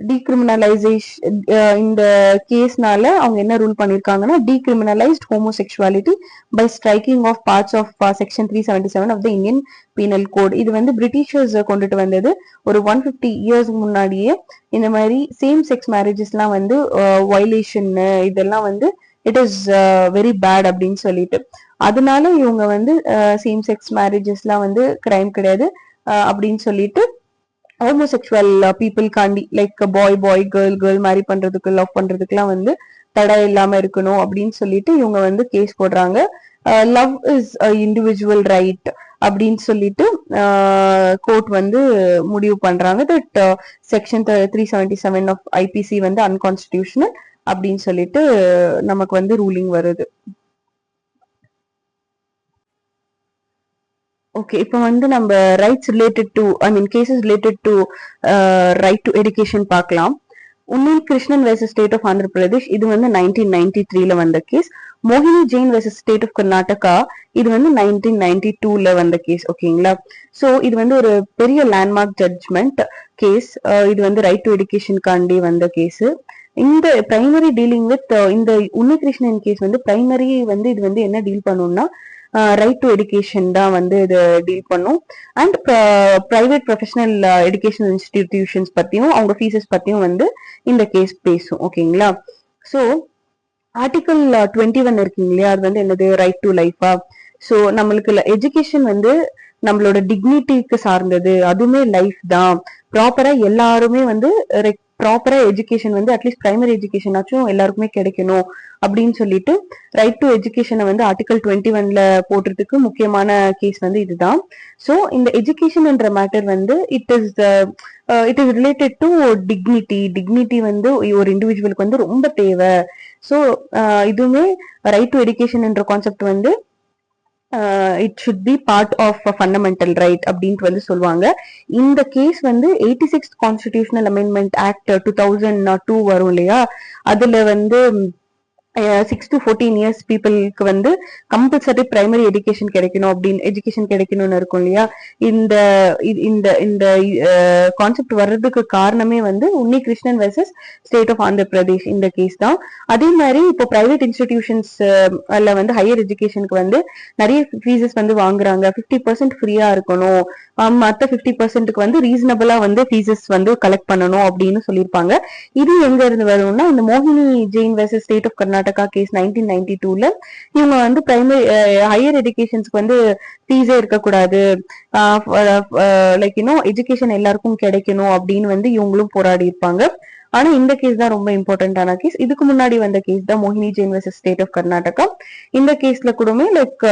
டீக்ரிமினலைசேஷன் இந்த கேஸ்னால அவங்க என்ன ரூல் பண்ணிருக்காங்கன்னா, decriminalised homosexuality by striking off parts of section 377 of the Indian penal code. இது வந்து பிரிட்டிஷர்ஸ் கொண்டுட்டு வந்தது. ஒரு 150 இயர்ஸ்க்கு முன்னாடியே இந்த மாதிரி சேம் செக்ஸ் மேரேஜஸ்லாம் வந்து வயலேஷன், இதெல்லாம் வந்து இட் இஸ் வெரி பேட் அப்படின்னு சொல்லிட்டு, அதனால இவங்க வந்து சேம் செக்ஸ் மேரேஜஸ்லாம் வந்து கிரைம் கிடையாது அப்படின்னு சொல்லிட்டு ஹோமோசெக்சுவல் பீப்புள் காண்டி, லைக் பாய் கேர்ள் மேரி பண்றதுக்கு, லவ் பண்றதுக்குலாம் வந்து தடை இல்லாம இருக்கணும் அப்படின்னு சொல்லிட்டு இவங்க வந்து கேஸ் போடுறாங்க. லவ் இஸ் இண்டிவிஜுவல் ரைட் அப்படின்னு சொல்லிட்டு கோர்ட் வந்து முடிவு பண்றாங்க. தட் செக்ஷன் 377 ஆஃப் ஐபிசி வந்து அன்கான்ஸ்டிடியூஷனல் அப்படின்னு சொல்லிட்டு நமக்கு வந்து ரூலிங் வருது. ஓகே, இப்போ வந்து நம்ம rights related to cases related to right to education பார்க்கலாம். Unni Krishnan versus state of Andhra Pradesh, இது வந்து 1993ல வந்த கேஸ். மோகினி Jain versus state of Karnataka, இது வந்து 1992ல வந்த கேஸ். ஓகேங்களா. ஸோ இது வந்து ஒரு பெரிய லேண்ட்மார்க் ஜட்ஜ்மெண்ட் கேஸ். இது வந்து ரைட் டு எஜுகேஷனுக்காண்டி வந்த கேஸ். இந்த பிரைமரி டீலிங் வித் இந்த உன்னி கிருஷ்ணன் கேஸ் வந்து பிரைமரி வந்து இது வந்து என்ன டீல் பண்ணும்னா, ரைட் டு எஜுகேஷன் தான் வந்து இது டீல் பண்ணும். And private professional educational institutions பத்தியும் அவங்க ஃபீஸஸ் பத்தியும் வந்து இந்த கேஸ் பேசும். ஓகேங்களா. ஸோ ஆர்டிகல் 21 இருக்குங்க இல்லையா, அது வந்து என்னது, ரைட் டு லைஃபா. ஸோ நம்மளுக்கு எஜுகேஷன் வந்து நம்மளோட டிக்னிட்டிக்கு சார்ந்தது, அதுவுமே லைஃப் தான். ப்ராப்பரா எல்லாருமே வந்து ப்ராப்பரா எஜுகேஷன் வந்து அட்லீஸ்ட் பிரைமரி எஜுகேஷன் ஆச்சும் எல்லாருக்குமே கிடைக்கணும் அப்படின்னு சொல்லிட்டு ரைட் டு எஜுகேஷனை வந்து ஆர்டிகல் 21ல போடுறதுக்கு முக்கியமான கேஸ் வந்து இதுதான். ஸோ இந்த எஜுகேஷன் என்ற மேட்டர் வந்து it is related to dignity வந்து ஒரு இண்டிவிஜுவலுக்கு வந்து ரொம்ப தேவை. ஸோ இதுவுமே ரைட் டு எஜுகேஷன் என்ற கான்செப்ட் வந்து it should be part of fundamental right அப்படின்ட்டு வந்து சொல்லுவாங்க. இந்த கேஸ் வந்து 86th கான்ஸ்டிடியூஷனல் அமெண்ட்மெண்ட் ஆக்ட் 2002 வரும் இல்லையா, அதுல வந்து 6 to 14 years பீப்புளுக்கு வந்து கம்பல்சரி பிரைமரி எஜுகேஷன் கிடைக்கணும்னு இருக்கும் இல்லையா. இந்த இந்த இந்த கான்செப்ட் வர்றதுக்கு காரணமே வந்து Unni Krishnan versus state of Andhra Pradesh இந்த கேஸ் தான். அதே மாதிரி இப்போ பிரைவேட் இன்ஸ்டிடியூஷன்ஸ் வந்து ஹையர் எஜுகேஷனுக்கு வந்து நிறைய ஃபீஸஸ் வந்து வாங்குறாங்க. 50% ஃப்ரீயா இருக்கணும், மற்ற 50%க்கு வந்து ரீசனபிளா வந்து ஃபீஸஸ் வந்து கலெக்ட் பண்ணணும் அப்படின்னு சொல்லியிருப்பாங்க. இது எங்க இருந்து வரும்னா, இந்த மோகினி Jain versus state of Karnataka case 1992ல இவங்க வந்து பிரைமரி ஹையர் எஜுகேஷன்ஸ்க்கு வந்து ஃபீஸே இருக்கக்கூடாது, லைக் எஜுகேஷன் எல்லாருக்கும் கிடைக்கணும் அப்படின்னு வந்து இவங்களும் போராடி இருப்பாங்க. ஆனா இந்த கேஸ் தான் ரொம்ப இம்பார்ட்டன்டான கேஸ். இதுக்கு முன்னாடி வந்த கேஸ் தான் மோகினி Jain versus state of Karnataka. இந்த கேஸ்ல கூடமே லைக்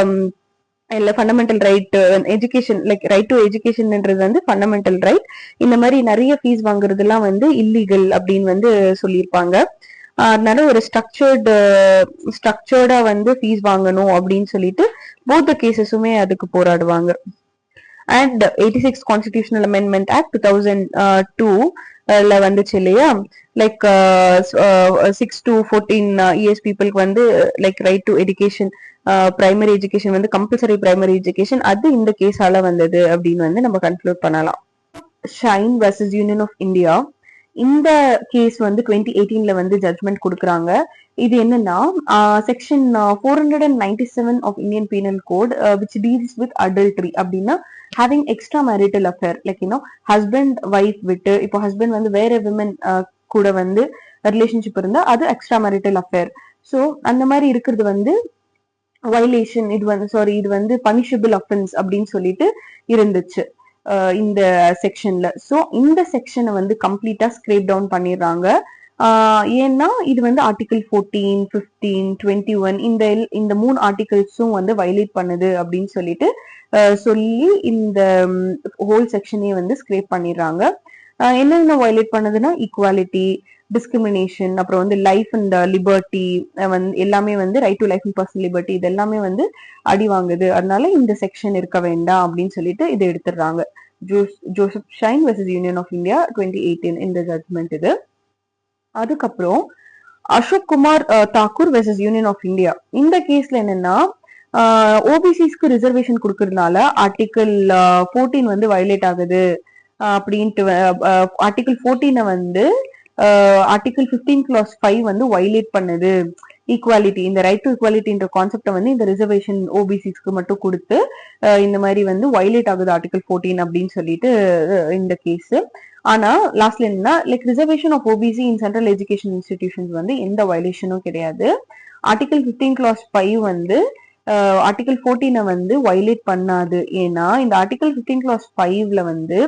இல்ல fundamental right education, like right to எஜுகேஷன்ன்றது வந்து ஃபண்டமெண்டல் ரைட். இந்த மாதிரி நிறைய ஃபீஸ் வாங்குறதுலாம் வந்து இல்லீகல் அப்படின்னு வந்து சொல்லியிருப்பாங்க. அதனால ஒரு ஸ்ட்ரக்சர்டா வந்து ஃபீஸ் வாங்கணும் அப்படின்னு சொல்லிட்டு போத் கேசஸுமே அதுக்கு போராடுவாங்க. அண்ட் 86 கான்ஸ்டிடியூஷனல் அமெண்ட்மெண்ட் ஆக்ட் 2002 வந்துச்சு இல்லையா, லைக் 6 to 14 years பீப்புளுக்கு வந்து like right to education, primary education வந்து கம்பல்சரி பிரைமரி எஜுகேஷன், அது இந்த கேஸால வந்தது அப்படின்னு வந்து நம்ம கன்க்ளூட் பண்ணலாம். Shine versus union of India, இந்த கேஸ் வந்து 2018ல வந்து ஜட்மெண்ட் கொடுக்குறாங்க. இது என்னன்னா section 497 of Indian penal code which deals with adultery. அப்படின்னா having extra marital affair, like husband wife விட்டு இப்போ ஹஸ்பண்ட் வந்து வேற விமன் கூட வந்து ரிலேஷன்ஷிப் இருந்தா அது எக்ஸ்ட்ரா மேரிட்டல் அஃபேர். ஸோ அந்த மாதிரி இருக்கிறது வந்து வயலேஷன், இது வந்து பனிஷபிள் அஃபென்ஸ் அப்படின்னு சொல்லிட்டு இருந்துச்சு இந்த செக்ஷன்ல. ஸோ இந்த செக்ஷனை வந்து கம்ப்ளீட்டா ஸ்கிரேப் டவுன் பண்ணிடுறாங்க. ஏன்னா இது வந்து ஆர்டிகல் 14, 15, 21 இந்த 3 ஆர்டிகல்ஸும் வந்து வயலேட் பண்ணுது அப்படின்னு சொல்லிட்டு சொல்லி இந்த ஹோல் செக்ஷனே வந்து ஸ்கிரேப் பண்ணிடுறாங்க. என்னென்ன வயலேட் பண்ணுதுன்னா ஈக்குவாலிட்டி, டிஸ்கிரிமினேஷன், அப்புறம் வந்து லைஃப் அண்ட் லிபர்ட்டி வந்து எல்லாமே வந்து right to life and personal liberty இது எல்லாமே வந்து அடி வாங்குது. அதனால இந்த செக்ஷன் இருக்க வேண்டாம் அப்படின்னு சொல்லிட்டு இதை எடுத்துடுறாங்க. Joseph Shine versus union of India 2018 இந்த ஜட்மெண்ட் இது. அதுக்கப்புறம் Ashok Kumar Thakur versus union of India, இந்த கேஸ்ல என்னன்னா ஓபிசிஸ்க்கு ரிசர்வேஷன் கொடுக்கறதுனால ஆர்டிகல் 14 வந்து வயலேட் ஆகுது அப்படின்ட்டு ஆர்டிகல் 14 வந்து ஆர்டிகல் 15 clause 5 வந்து வயலேட் பண்ணுது. ஈக்குவாலிட்டி, இந்த ரைட் டு ஈக்குவாலிட்டின்ற கான்செப்டை வந்து இந்த ரிசர்வேஷன் ஓபிசிஸ்க்கு மட்டும் கொடுத்து இந்த மாதிரி வந்து வயலேட் ஆகுது ஆர்டிகல் 14 அப்படின்னு சொல்லிட்டு இந்த கேஸ். ஆனா லாஸ்ட்ல என்னன்னா like reservation of OBC in central education institutions வந்து எந்த வயலேஷனும் கிடையாது. ஆர்டிகல் 15 clause 5 வந்து ஆர்டிகல் 14 வந்து வயலேட் பண்ணாது. ஏன்னா இந்த ஆர்டிகல் 15 clause 5ல வந்து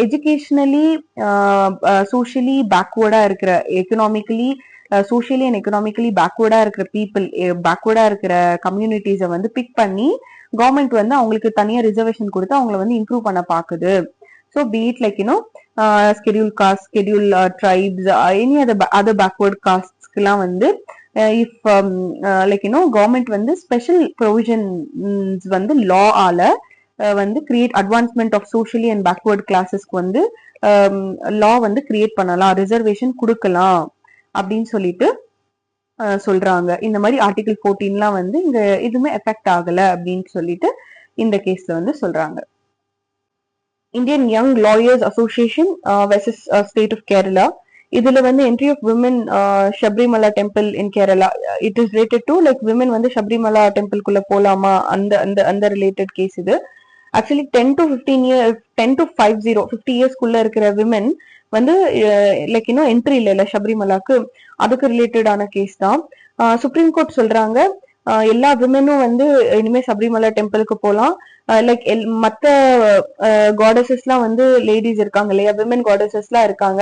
எஜுகேஷனலி சோஷியலி பேக்வேர்டா இருக்கிற, எக்கனாமிக்கலி சோஷியலி அண்ட் எக்கனாமிக்கலி பேக்வேர்டா இருக்கிற பீப்புள், பேக்வேர்டா இருக்கிற கம்யூனிட்டிஸை வந்து பிக் பண்ணி கவர்மெண்ட் வந்து அவங்களுக்கு தனியா ரிசர்வேஷன் கொடுத்து அவங்களை வந்து இம்ப்ரூவ் பண்ண பாக்குது. ஸோ பீட் like scheduled caste, scheduled tribes, any other backward castsக்குலாம் வந்து if like government வந்து ஸ்பெஷல் ப்ரொவிஷன்ஸ் வந்து law ஆல வந்து create advancement of socially and backward கிளாஸஸ்க்கு வந்து லா வந்து கிரியேட் பண்ணலாம், ரிசர்வேஷன் கொடுக்கலாம் அப்படின்னு சொல்லிட்டு சொல்றாங்க. இந்த மாதிரி ஆர்டிகல் 14லாம் வந்து இங்க எதுவுமே எஃபெக்ட் ஆகல அப்படின்னு சொல்லிட்டு இந்த கேஸ்ல வந்து சொல்றாங்க. Indian young lawyers association versus state of Kerala, இதுல வந்து entry of women Sabarimala temple in Kerala, it is related to like women வந்து சபரிமலா டெம்பிள்குள்ள போலாமா அந்த அந்த அந்த ரிலேட்டட் கேஸ் இது. ஆக்சுவலி 10 to 50 இயர்ஸ்க்குள்ள இருக்கிற விமன் வந்து லைக் என்ட்ரி இல்ல சபரிமலாக்கு, அதுக்கு ரிலேட்டடான கேஸ் தான். சுப்ரீம் கோர்ட் சொல்றாங்க எல்லா விமனும் வந்து இனிமே சபரிமலா டெம்பிளுக்கு போலாம். லைக் மத்த காடஸஸ் எல்லாம் வந்து லேடிஸ் இருக்காங்க இல்லையா, விமன் காடஸஸ் எல்லாம் இருக்காங்க,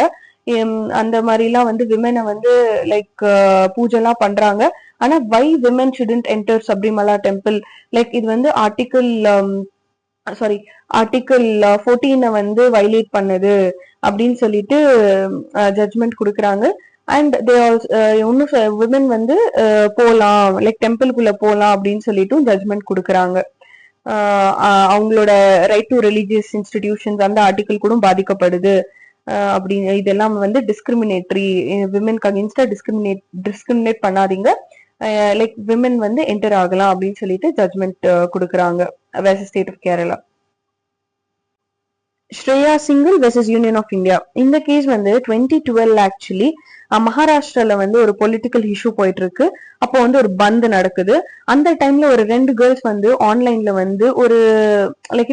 அந்த மாதிரி எல்லாம் வந்து விமனை வந்து லைக் பூஜை எல்லாம் பண்றாங்க. ஆனா why women shouldn't enter Sabarimala temple, like இது வந்து ஆர்டிகல் 14 வந்து வயலேட் பண்ணுது அப்படின்னு சொல்லிட்டு ஜட்மெண்ட் கொடுக்குறாங்க. அண்ட் இன்னும் விமன் வந்து போலாம், லைக் டெம்பிள்குள்ள போலாம் அப்படின்னு சொல்லிட்டு ஜட்மெண்ட் கொடுக்குறாங்க. அவங்களோட ரைட் டு ரிலீஜியஸ் இன்ஸ்டிடியூஷன்ஸ் அந்த ஆர்டிகல் கூட பாதிக்கப்படுது அப்படின்னு, இதெல்லாம் வந்து டிஸ்கிரிமினேட்டரி, விமனுக்கு அகேன்ஸ்டா டிஸ்கிரிமினேட் பண்ணாதீங்க, லைக் விமன் வந்து என்டர் ஆகலாம் அப்படின்னு சொல்லிட்டு ஜட்மெண்ட் கொடுக்குறாங்க versus state of Kerala. Shreya Singhal versus union of India, இந்த கேஸ் வந்து 2012 ஆக்சுவலி மகாராஷ்டிரால வந்து ஒரு பொலிட்டிக்கல் இஷ்யூ போயிட்டு இருக்கு. அப்போ வந்து ஒரு பந்த் நடக்குது. அந்த டைம்ல ஒரு 2 கேர்ள்ஸ் வந்து ஆன்லைன்ல வந்து ஒரு லைக்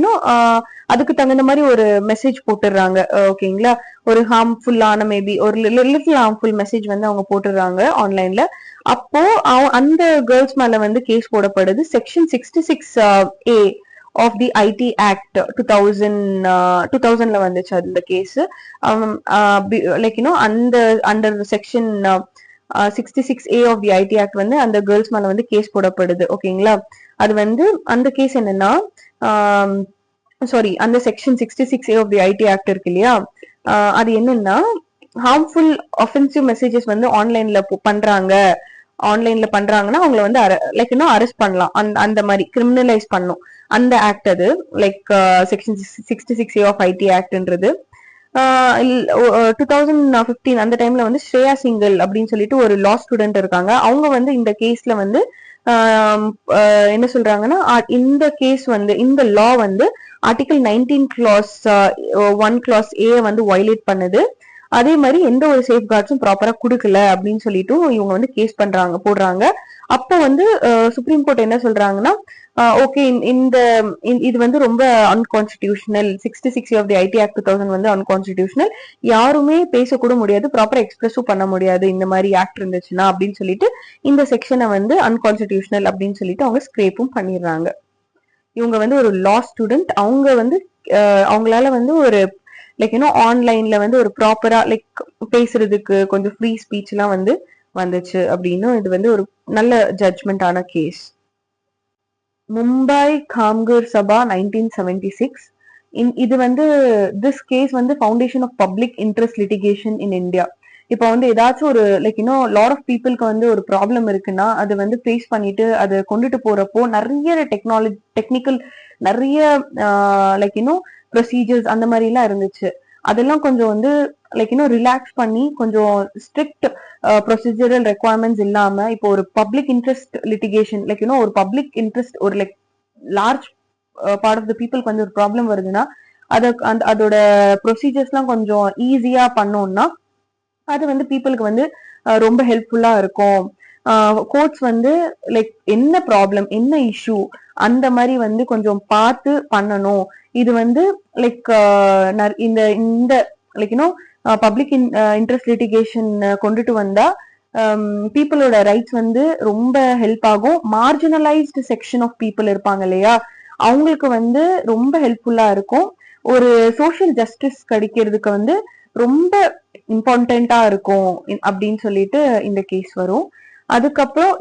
அதுக்கு தகுந்த மாதிரி ஒரு மெசேஜ் போட்டுடுறாங்க. ஓகேங்களா, ஒரு ஹார்ம்ஃபுல்லான மேபி ஒரு லிட்டில் ஹார்ம்ஃபுல் மெசேஜ் வந்து அவங்க போட்டுடுறாங்க ஆன்லைன்ல. அப்போ அந்த கேர்ள்ஸ் மேல வந்து கேஸ் போடப்படுது. Section 66A of the IT Act 2000ல வந்துச்சு அந்த கேஸ். லைக் அந்த under section 66A of the IT Act வந்து அந்த கேர்ள்ஸ் மேல வந்து கேஸ் போடப்படுது. ஓகேங்களா, அது வந்து அந்த கேஸ் என்னன்னா அந்த section 66A of the IT Act இருக்கு இல்லையா, அது என்னன்னா ஹார்ம்ஃபுல் ஆஃபென்சிவ் மெசேஜஸ் வந்து ஆன்லைன்ல பண்றாங்கன்னா அவங்களை வந்து லைக் அரெஸ்ட் பண்ணலாம், அந்த மாதிரி கிரிமினலைஸ் பண்ணும் அந்த ஆக்ட். அது like section 66A of IT ஆக்ட்ன்றது. 2015 அந்த டைம்ல வந்து ஸ்ரேயா சிங்கல் அப்படின்னு சொல்லிட்டு ஒரு லா ஸ்டூடெண்ட் இருக்காங்க. அவங்க வந்து இந்த கேஸ்ல வந்து என்ன சொல்றாங்கன்னா, இந்த கேஸ் வந்து இந்த லா வந்து ஆர்டிகல் 19 கிளாஸ் 1 கிளாஸ் ஏ வந்து வயலேட் பண்ணுது. அதே மாதிரி எந்த ஒரு சேஃப் கார்ட்ஸும் ப்ராப்பரா கொடுக்கல அப்படின்னு சொல்லிட்டு இவங்க வந்து கேஸ் போடுறாங்க. அப்போ வந்து சுப்ரீம் கோர்ட் என்ன சொல்றாங்கன்னா, ஓகே இது வந்து ரொம்ப unconstitutional, 66 of the IT act 2000 வந்து அன்கான்ஸ்டிடியூஷனல், யாருமே பேசக்கூட முடியாது, ப்ராப்பரா எக்ஸ்பிரஸும் பண்ண முடியாது இந்த மாதிரி ஆக்ட் இருந்துச்சுன்னா அப்படின்னு சொல்லிட்டு இந்த செக்ஷனை வந்து அன்கான்ஸ்டிடியூஷனல் அப்படின்னு சொல்லிட்டு அவங்க ஸ்கிரேப்பும் பண்ணிடுறாங்க. இவங்க வந்து ஒரு லா ஸ்டூடெண்ட். அவங்க வந்து அவங்களால வந்து ஒரு லைக் ஆன்லைன்ல வந்து ஒரு ப்ராப்பரா லைக் பேசுறதுக்கு கொஞ்சம் ஃப்ரீ ஸ்பீச் எல்லாம் வந்து வந்துச்சு அப்படின்னு இது வந்து ஒரு நல்ல ஜட்ஜ்மெண்ட் ஆன கேஸ். மும்பை காம்கர் சபா 1976. இது வந்து திஸ் கேஸ் வந்து foundation of public interest litigation in India. இப்போ வந்து ஏதாச்சும் ஒரு லைக் லாட் ஆஃப் பீப்புளுக்கு வந்து ஒரு ப்ராப்ளம் இருக்குன்னா அது வந்து ஃபேஸ் பண்ணிட்டு அதை கொண்டுட்டு போறப்போ நிறைய டெக்னிக்கல் நிறைய லைக் ப்ரொசீஜர்ஸ் அந்த மாதிரி எல்லாம் இருந்துச்சு. அதெல்லாம் கொஞ்சம் வந்து லைக் ரிலாக்ஸ் பண்ணி கொஞ்சம் ஸ்ட்ரிக்ட் ப்ரொசீஜரல் ரெக்குவயர்மெண்ட்ஸ் இல்லாம இப்போ ஒரு பப்ளிக் இன்ட்ரெஸ்ட் லிட்டிகேஷன் லைக் ஒரு பப்ளிக் இன்ட்ரெஸ்ட் ஒரு like large part of the பீப்புளுக்கு வந்து ஒரு ப்ராப்ளம் வருதுன்னா அதோட ப்ரொசீஜர்ஸ் எல்லாம் கொஞ்சம் ஈஸியா பண்ணோம்னா அது வந்து பீப்புளுக்கு வந்து ரொம்ப ஹெல்ப்ஃபுல்லா இருக்கும். கோர்ட்ஸ் வந்து லைக் என்ன ப்ராப்ளம் என்ன இஷ்யூ அந்த மாதிரி வந்து கொஞ்சம் பார்த்து பண்ணணும். இது வந்து லைக் இந்த இந்த லைக் பப்ளிக் இன்ட்ரெஸ்ட் லிட்டிகேஷன் கொண்டுட்டு வந்தா பீப்புளோட ரைட்ஸ் வந்து ரொம்ப ஹெல்ப் ஆகும். மார்ஜினலைஸ்டு செக்ஷன் ஆஃப் பீப்புள் இருப்பாங்க இல்லையா, அவங்களுக்கு வந்து ரொம்ப ஹெல்ப்ஃபுல்லா இருக்கும். ஒரு சோஷியல் ஜஸ்டிஸ் கிடைக்கிறதுக்கு வந்து ரொம்ப இம்பார்ட்டண்டா இருக்கும் அப்படின்னு சொல்லிட்டு இந்த கேஸ் வரும். அதுக்கப்புறம்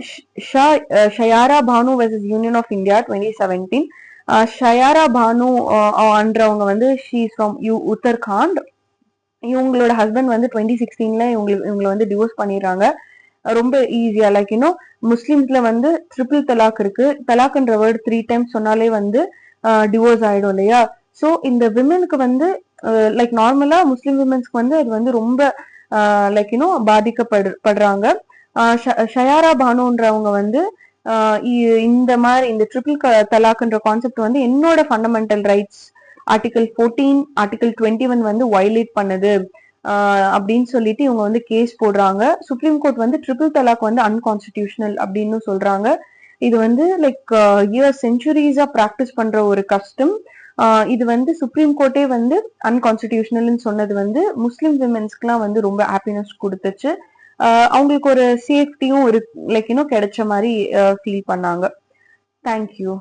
Shayara Bano versus union of India 2017. Shayara Bano அன்றவங்க வந்து ஷீ இஸ் ஃப்ரம் உத்தரகாண்ட். இவங்களோட ஹஸ்பண்ட் வந்து 2016 இவங்களை வந்து டிவோர்ஸ் பண்ணிடுறாங்க. ரொம்ப ஈஸியா லைக் முஸ்லிம்ஸ்ல வந்து ட்ரிபிள் தலாக் இருக்கு. தலாக்ன்ற வேர்ட் 3 times சொன்னாலே வந்து டிவோர்ஸ் ஆயிடும் இல்லையா. சோ இந்த விமனுக்கு வந்து லைக் நார்மலா முஸ்லிம் விமன்ஸ்க்கு வந்து அது வந்து ரொம்ப லைக் பாதிக்கப்படுறாங்க. ஷயாரா பானுன்றவங்க வந்து இந்த மாதிரி இந்த ட்ரிபிள் தலாக்ன்ற கான்செப்ட் வந்து என்னோட ஃபண்டமெண்டல் ரைட்ஸ் ஆர்டிகல் 14 ஆர்டிகல் 21 வந்து வயலேட் பண்ணுது அப்படின்னு சொல்லிட்டு இவங்க வந்து கேஸ் போடுறாங்க. சுப்ரீம் கோர்ட் வந்து ட்ரிபிள் தலாக் வந்து அன்கான்ஸ்டிடியூஷனல் அப்படின்னு சொல்றாங்க. இது வந்து லைக் இயர் செஞ்சுரிஸா பிராக்டிஸ் பண்ற ஒரு கஸ்டம். இது வந்து சுப்ரீம் கோர்ட்டே வந்து அன்கான்ஸ்டிடியூஷனல்னு சொன்னது வந்து முஸ்லிம் விமென்ஸ்க்குலாம் வந்து ரொம்ப ஹாப்பினஸ் கொடுத்துச்சு. அவங்களுக்கு ஒரு சேஃப்டியும் ஒரு லைக் கிடைச்ச மாதிரி ஃபீல் பண்ணாங்க. தேங்க்யூ.